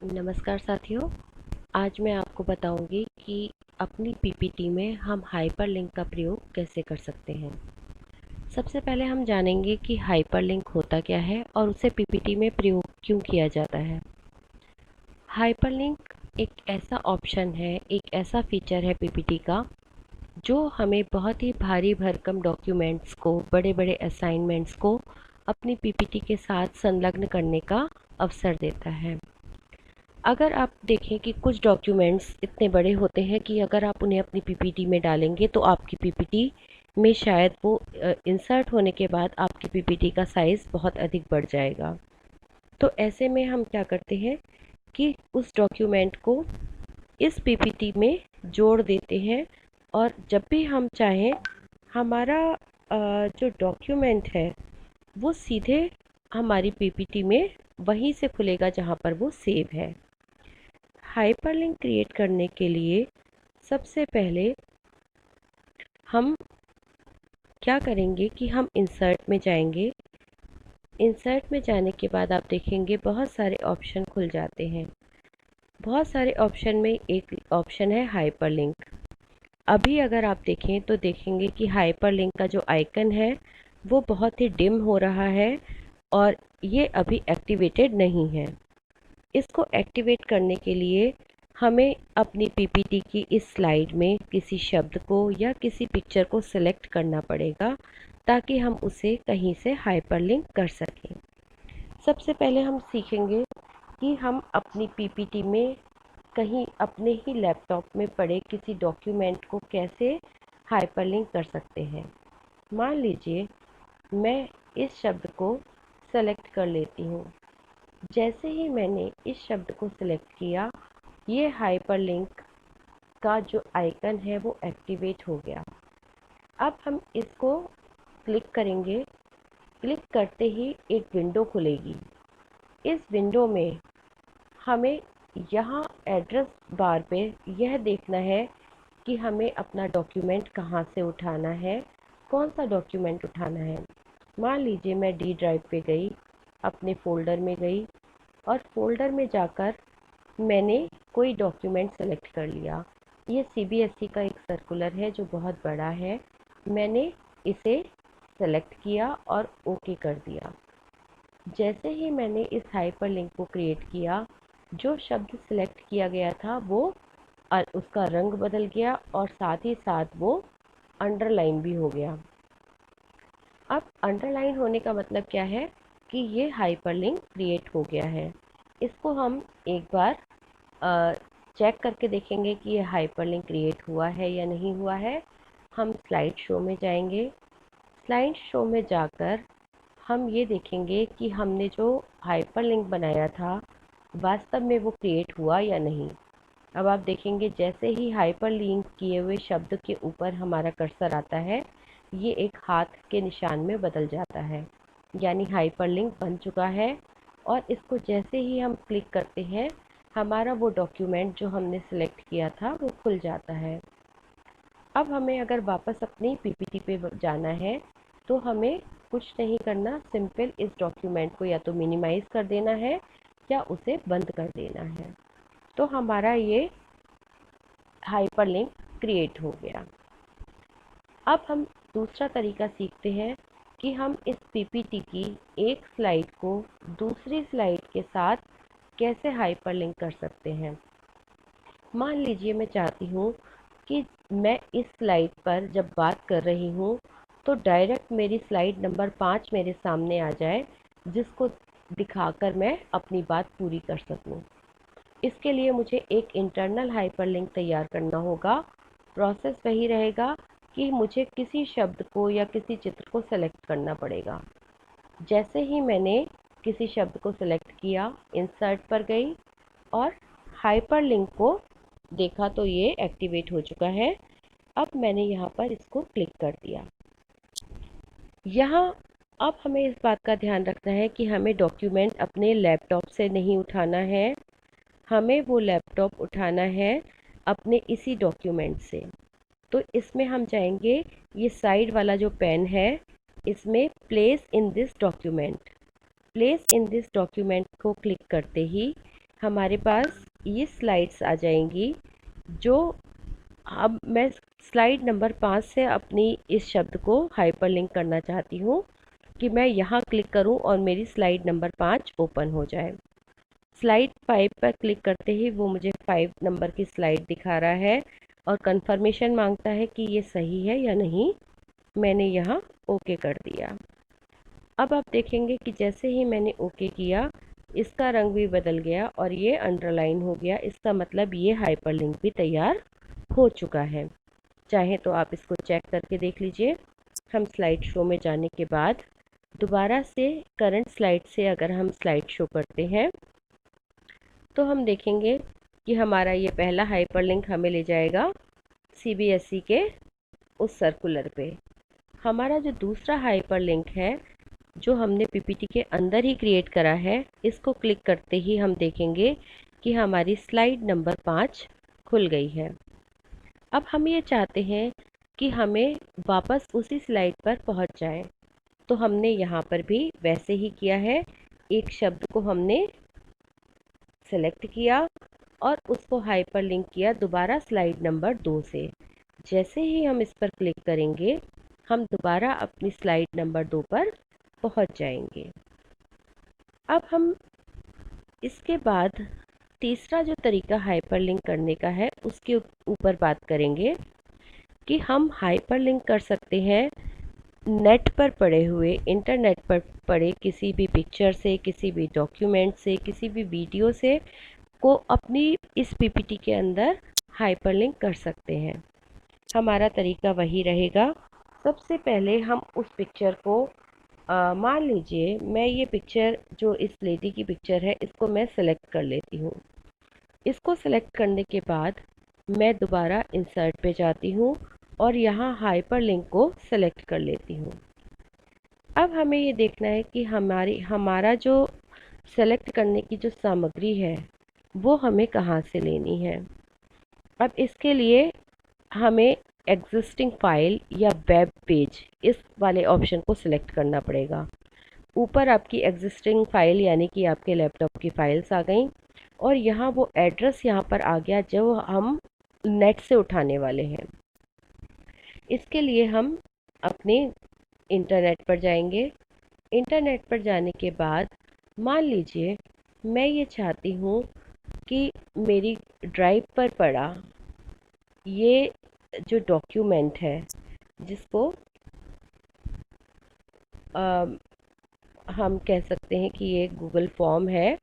नमस्कार साथियों। आज मैं आपको बताऊंगी कि अपनी पीपीटी में हम हाइपरलिंक का प्रयोग कैसे कर सकते हैं। सबसे पहले हम जानेंगे कि हाइपरलिंक होता क्या है और उसे पीपीटी में प्रयोग क्यों किया जाता है। हाइपरलिंक एक ऐसा ऑप्शन है, एक ऐसा फीचर है पीपीटी का जो हमें बहुत ही भारी भरकम डॉक्यूमेंट्स को, बड़े बड़े असाइनमेंट्स को अपनी पीपीटी के साथ संलग्न करने का अवसर देता है। अगर आप देखें कि कुछ डॉक्यूमेंट्स इतने बड़े होते हैं कि अगर आप उन्हें अपनी पीपीटी में डालेंगे तो आपकी पीपीटी में शायद वो इंसर्ट होने के बाद आपकी पीपीटी का साइज़ बहुत अधिक बढ़ जाएगा। तो ऐसे में हम क्या करते हैं कि उस डॉक्यूमेंट को इस पीपीटी में जोड़ देते हैं और जब भी हम चाहें हमारा जो डॉक्यूमेंट है वो सीधे हमारी पीपीटी में वहीं से खुलेगा जहाँ पर वो सेव है। हाइपरलिंक क्रिएट करने के लिए सबसे पहले हम क्या करेंगे कि हम इंसर्ट में जाएंगे। इंसर्ट में जाने के बाद आप देखेंगे बहुत सारे ऑप्शन खुल जाते हैं। बहुत सारे ऑप्शन में एक ऑप्शन है हाइपरलिंक। अभी अगर आप देखें तो देखेंगे कि हाइपरलिंक का जो आइकन है वो बहुत ही डिम हो रहा है और ये अभी एक्टिवेटेड नहीं है। इसको एक्टिवेट करने के लिए हमें अपनी पीपीटी की इस स्लाइड में किसी शब्द को या किसी पिक्चर को सिलेक्ट करना पड़ेगा ताकि हम उसे कहीं से हाइपरलिंक कर सकें। सबसे पहले हम सीखेंगे कि हम अपनी पीपीटी में कहीं अपने ही लैपटॉप में पड़े किसी डॉक्यूमेंट को कैसे हाइपरलिंक कर सकते हैं। मान लीजिए मैं इस शब्द को सेलेक्ट कर लेती हूँ। जैसे ही मैंने इस शब्द को सिलेक्ट किया, ये हाइपरलिंक का जो आइकन है वो एक्टिवेट हो गया। अब हम इसको क्लिक करेंगे। क्लिक करते ही एक विंडो खुलेगी। इस विंडो में हमें यहाँ एड्रेस बार पे यह देखना है कि हमें अपना डॉक्यूमेंट कहाँ से उठाना है, कौन सा डॉक्यूमेंट उठाना है। मान लीजिए मैं डी ड्राइव पे गई, अपने फ़ोल्डर में गई और फ़ोल्डर में जाकर मैंने कोई डॉक्यूमेंट सेलेक्ट कर लिया। ये सीबीएसई का एक सर्कुलर है जो बहुत बड़ा है। मैंने इसे सेलेक्ट किया और ओके कर दिया। जैसे ही मैंने इस हाइपरलिंक को क्रिएट किया, जो शब्द सिलेक्ट किया गया था वो उसका रंग बदल गया और साथ ही साथ वो अंडरलाइन भी हो गया। अब अंडरलाइन होने का मतलब क्या है कि ये हाइपरलिंक क्रिएट हो गया है। इसको हम एक बार चेक करके देखेंगे कि ये हाइपरलिंक क्रिएट हुआ है या नहीं हुआ है। हम स्लाइड शो में जाएंगे। स्लाइड शो में जाकर हम ये देखेंगे कि हमने जो हाइपरलिंक बनाया था वास्तव में वो क्रिएट हुआ या नहीं। अब आप देखेंगे जैसे ही हाइपरलिंक किए हुए शब्द के ऊपर हमारा कर्सर आता है, ये एक हाथ के निशान में बदल जाता है, यानी हाइपरलिंक बन चुका है। और इसको जैसे ही हम क्लिक करते हैं, हमारा वो डॉक्यूमेंट जो हमने सेलेक्ट किया था वो खुल जाता है। अब हमें अगर वापस अपनी पीपीटी पे जाना है तो हमें कुछ नहीं करना, सिंपल इस डॉक्यूमेंट को या तो मिनिमाइज़ कर देना है या उसे बंद कर देना है। तो हमारा ये हाइपरलिंक क्रिएट हो गया। अब हम दूसरा तरीका सीखते हैं कि हम इस पीपीटी की एक स्लाइड को दूसरी स्लाइड के साथ कैसे हाइपरलिंक कर सकते हैं। मान लीजिए मैं चाहती हूँ कि मैं इस स्लाइड पर जब बात कर रही हूँ तो डायरेक्ट मेरी स्लाइड नंबर 5 मेरे सामने आ जाए, जिसको दिखाकर मैं अपनी बात पूरी कर सकूँ। इसके लिए मुझे एक इंटरनल हाइपरलिंक तैयार करना होगा। प्रोसेस वही रहेगा कि मुझे किसी शब्द को या किसी चित्र को सेलेक्ट करना पड़ेगा। जैसे ही मैंने किसी शब्द को सेलेक्ट किया, इंसर्ट पर गई और हाइपरलिंक को देखा तो ये एक्टिवेट हो चुका है। अब मैंने यहाँ पर इसको क्लिक कर दिया। यहाँ अब हमें इस बात का ध्यान रखना है कि हमें डॉक्यूमेंट अपने लैपटॉप से नहीं उठाना है, हमें वो लैपटॉप उठाना है अपने इसी डॉक्यूमेंट से। तो इसमें हम जाएंगे, ये साइड वाला जो पेन है इसमें place in this document, place in this document को क्लिक करते ही हमारे पास ये स्लाइड्स आ जाएंगी। जो अब मैं स्लाइड नंबर 5 से अपनी इस शब्द को हाइपरलिंक करना चाहती हूँ कि मैं यहाँ क्लिक करूँ और मेरी स्लाइड नंबर 5 ओपन हो जाए। स्लाइड 5 पर क्लिक करते ही वो मुझे 5 नंबर की स्लाइड दिखा रहा है और कंफर्मेशन मांगता है कि ये सही है या नहीं। मैंने यहाँ ओके कर दिया। अब आप देखेंगे कि जैसे ही मैंने ओके किया, इसका रंग भी बदल गया और ये अंडरलाइन हो गया। इसका मतलब ये हाइपरलिंक भी तैयार हो चुका है। चाहे तो आप इसको चेक करके देख लीजिए। हम स्लाइड शो में जाने के बाद दोबारा से करंट स्लाइड से अगर हम स्लाइड शो करते हैं तो हम देखेंगे कि हमारा ये पहला हाइपरलिंक हमें ले जाएगा सीबीएसई के उस सर्कुलर पे। हमारा जो दूसरा हाइपरलिंक है, जो हमने पीपीटी के अंदर ही क्रिएट करा है, इसको क्लिक करते ही हम देखेंगे कि हमारी स्लाइड नंबर 5 खुल गई है। अब हम ये चाहते हैं कि हमें वापस उसी स्लाइड पर पहुंच जाए, तो हमने यहाँ पर भी वैसे ही किया है। एक शब्द को हमने सेलेक्ट किया और उसको हाइपरलिंक किया दोबारा स्लाइड नंबर 2 से। जैसे ही हम इस पर क्लिक करेंगे, हम दोबारा अपनी स्लाइड नंबर 2 पर पहुंच जाएंगे। अब हम इसके बाद तीसरा जो तरीका हाइपरलिंक करने का है, उसके ऊपर बात करेंगे कि हम हाइपरलिंक कर सकते हैं नेट पर पड़े हुए, इंटरनेट पर पड़े किसी भी पिक्चर से, किसी भी डॉक्यूमेंट से, किसी भी वीडियो से को अपनी इस पीपीटी के अंदर हाइपरलिंक कर सकते हैं। हमारा तरीका वही रहेगा। सबसे पहले हम उस पिक्चर को मान लीजिए मैं ये पिक्चर, जो इस लेडी की पिक्चर है, इसको मैं सेलेक्ट कर लेती हूँ। इसको सेलेक्ट करने के बाद मैं दोबारा इंसर्ट पे जाती हूँ और यहाँ हाइपरलिंक को सेलेक्ट कर लेती हूँ। अब हमें ये देखना है कि हमारा जो सेलेक्ट करने की जो सामग्री है वो हमें कहाँ से लेनी है। अब इसके लिए हमें एग्जिस्टिंग फाइल या वेब पेज, इस वाले ऑप्शन को सिलेक्ट करना पड़ेगा। ऊपर आपकी एग्जिस्टिंग फाइल यानी कि आपके लैपटॉप की फाइल्स आ गई और यहाँ वो एड्रेस यहाँ पर आ गया जो हम नेट से उठाने वाले हैं। इसके लिए हम अपने इंटरनेट पर जाएंगे। इंटरनेट पर जाने के बाद मान लीजिए मैं ये चाहती हूँ कि मेरी ड्राइव पर पड़ा ये जो डॉक्यूमेंट है, जिसको हम कह सकते हैं कि ये गूगल फॉर्म है,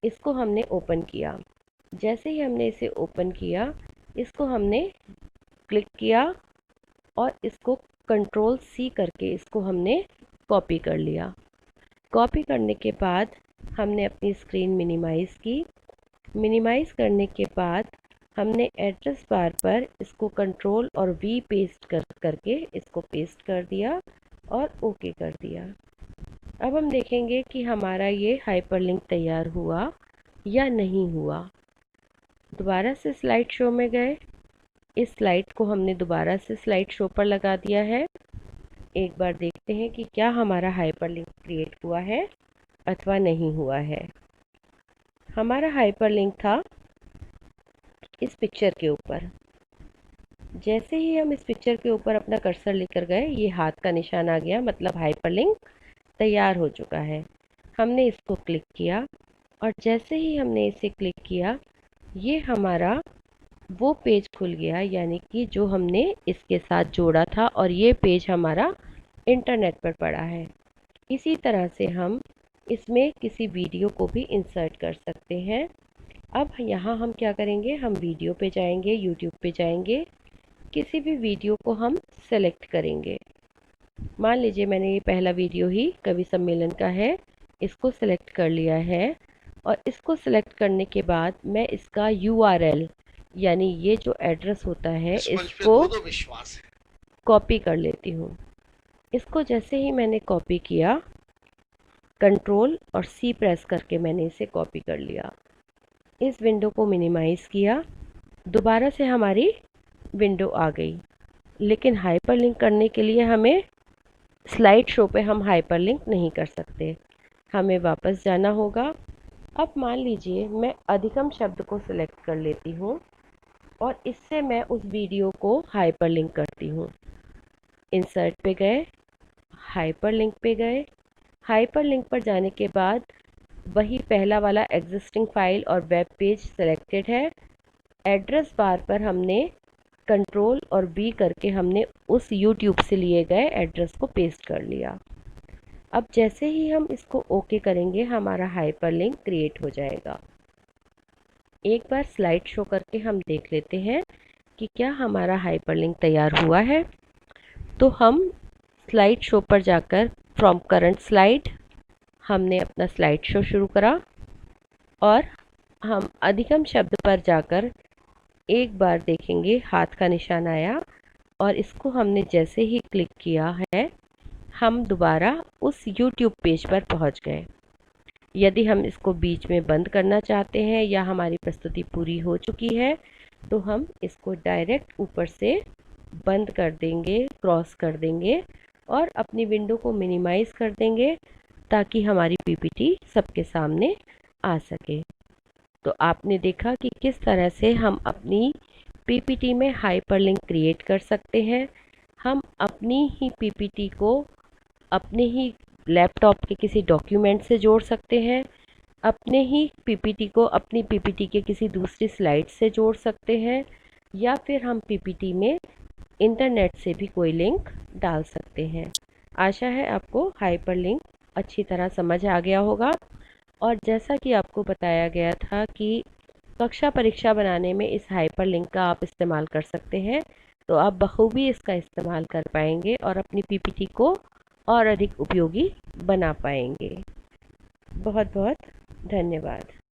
इसको हमने ओपन किया। जैसे ही हमने इसे ओपन किया, इसको हमने क्लिक किया और इसको कंट्रोल सी करके इसको हमने कॉपी कर लिया। कॉपी करने के बाद हमने अपनी स्क्रीन मिनिमाइज़ की। मिनिमाइज़ करने के बाद हमने एड्रेस बार पर इसको कंट्रोल और वी पेस्ट करके इसको पेस्ट कर दिया और ओके कर दिया। अब हम देखेंगे कि हमारा ये हाइपरलिंक तैयार हुआ या नहीं हुआ। दोबारा से स्लाइड शो में गए। इस स्लाइड को हमने दोबारा से स्लाइड शो पर लगा दिया है। एक बार देखते हैं कि क्या हमारा हाइपरलिंक क्रिएट हुआ है अथवा नहीं हुआ है। हमारा हाइपरलिंक था इस पिक्चर के ऊपर। जैसे ही हम इस पिक्चर के ऊपर अपना कर्सर लेकर गए, ये हाथ का निशान आ गया, मतलब हाइपरलिंक तैयार हो चुका है। हमने इसको क्लिक किया और जैसे ही हमने इसे क्लिक किया, ये हमारा वो पेज खुल गया, यानी कि जो हमने इसके साथ जोड़ा था और ये पेज हमारा इंटरनेट पर पड़ा है। इसी तरह से हम इसमें किसी वीडियो को भी इंसर्ट कर सकते हैं। अब यहाँ हम क्या करेंगे, हम वीडियो पे जाएंगे, यूट्यूब पे जाएंगे, किसी भी वीडियो को हम सेलेक्ट करेंगे। मान लीजिए मैंने ये पहला वीडियो ही कवि सम्मेलन का है, इसको सेलेक्ट कर लिया है और इसको सेलेक्ट करने के बाद मैं इसका URL यानी ये जो एड्रेस होता है इसको कॉपी कर लेती हूँ। इसको जैसे ही मैंने कॉपी किया, कंट्रोल और सी प्रेस करके मैंने इसे कॉपी कर लिया। इस विंडो को मिनिमाइज़ किया, दोबारा से हमारी विंडो आ गई। लेकिन हाइपरलिंक करने के लिए हमें स्लाइड शो पे हम हाइपरलिंक नहीं कर सकते। हमें वापस जाना होगा अब मान लीजिए मैं अधिकतम शब्द को सिलेक्ट कर लेती हूँ और इससे मैं उस वीडियो को हाइपरलिंक करती हूँ। इंसर्ट पे गए, हाइपरलिंक पे गए। हाइपरलिंक पर जाने के बाद वही पहला वाला एग्जिस्टिंग फाइल और वेब पेज सिलेक्टेड है। एड्रेस बार पर हमने कंट्रोल और बी करके हमने उस यूट्यूब से लिए गए एड्रेस को पेस्ट कर लिया। अब जैसे ही हम इसको ओके करेंगे हमारा हाइपरलिंक क्रिएट हो जाएगा। एक बार स्लाइड शो करके हम देख लेते हैं कि क्या हमारा हाइपरलिंक तैयार हुआ है। तो हम स्लाइड शो पर जाकर फ्रॉम करंट स्लाइड हमने अपना स्लाइड शो शुरू करा और हम अधिकतम शब्द पर जाकर एक बार देखेंगे हाथ का निशान आया और इसको हमने जैसे ही क्लिक किया है हम दोबारा उस YouTube पेज पर पहुंच गए। यदि हम इसको बीच में बंद करना चाहते हैं या हमारी प्रस्तुति पूरी हो चुकी है तो हम इसको डायरेक्ट ऊपर से बंद कर देंगे, क्रॉस कर देंगे और अपनी विंडो को मिनिमाइज कर देंगे ताकि हमारी पीपीटी सबके सामने आ सके। तो आपने देखा कि किस तरह से हम अपनी पीपीटी में हाइपरलिंक क्रिएट कर सकते हैं। हम अपनी ही पीपीटी को अपने ही लैपटॉप के किसी डॉक्यूमेंट से जोड़ सकते हैं, अपने ही पीपीटी को अपनी पीपीटी के किसी दूसरी स्लाइड से जोड़ सकते हैं या फिर हम पीपीटी में इंटरनेट से भी कोई लिंक डाल सकते हैं। आशा है आपको हाइपरलिंक अच्छी तरह समझ आ गया होगा और जैसा कि आपको बताया गया था कि कक्षा परीक्षा बनाने में इस हाइपरलिंक का आप इस्तेमाल कर सकते हैं, तो आप बखूबी इसका इस्तेमाल कर पाएंगे और अपनी पीपीटी को और अधिक उपयोगी बना पाएंगे। बहुत बहुत धन्यवाद।